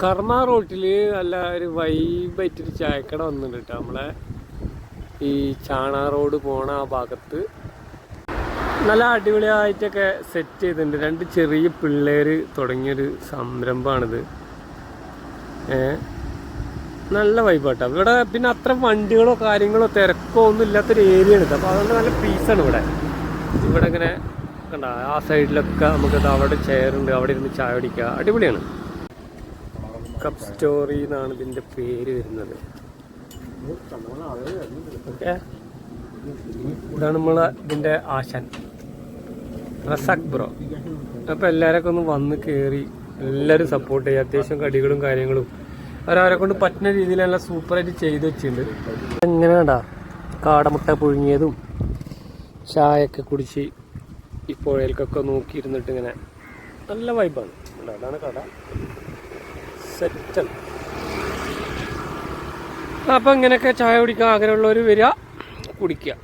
കർമ്മ റോട്ടിൽ നല്ല ഒരു വൈബായിട്ടൊരു ചായക്കട വന്നിട്ടുണ്ട് കേട്ടോ. നമ്മളെ ഈ ചാണ റോഡ് പോണ ആ ഭാഗത്ത് നല്ല അടിപൊളിയായിട്ടൊക്കെ സെറ്റ് ചെയ്തിട്ടുണ്ട്. രണ്ട് ചെറിയ പിള്ളേർ തുടങ്ങിയൊരു സംരംഭമാണിത്. നല്ല വൈബാട്ടോ ഇവിടെ. പിന്നെ അത്ര വണ്ടികളോ കാര്യങ്ങളോ തിരക്കോ ഒന്നും ഇല്ലാത്തൊരു ഏരിയ ആണ്. അപ്പോൾ അതുകൊണ്ട് നല്ല പീസാണ് ഇവിടെ. ഇവിടെ ഇങ്ങനെ കണ്ട ആ സൈഡിലൊക്കെ നമുക്കത് അവിടെ ചെയറുണ്ട്, അവിടെ ഇരുന്ന് ചായ കുടിക്കുക, അടിപൊളിയാണ്. കപ്പ് സ്റ്റോറി എന്നാണ് ഇതിൻ്റെ പേര് വരുന്നത്. ഓക്കെ, ഇതാണ് നമ്മളെ ഇതിൻ്റെ ആശാൻ റസാഖ് ബ്രോ. അപ്പോൾ എല്ലാവരൊക്കെ ഒന്ന് വന്ന് കയറി എല്ലാവരും സപ്പോർട്ട് ചെയ്യുക. അത്യാവശ്യം കടികളും കാര്യങ്ങളും അവരവരെ കൊണ്ട് പറ്റുന്ന രീതിയിൽ നല്ല സൂപ്പറായിട്ട് ചെയ്ത് വെച്ചിട്ടുണ്ട്. എങ്ങനെ കണ്ടാ കാടമുട്ട പുഴുങ്ങിയതും ചായയൊക്കെ കുടിച്ച് ഈ പുഴയിലേക്കൊക്കെ നോക്കിയിരുന്നിട്ട് ഇങ്ങനെ നല്ല വൈബാണ്. അതാണ് കട സെറ്റാണ്. അപ്പം ഇങ്ങനെയൊക്കെ ചായ കുടിക്കാൻ ആഗ്രഹമുള്ളവർ വരിക, കുടിക്കുക.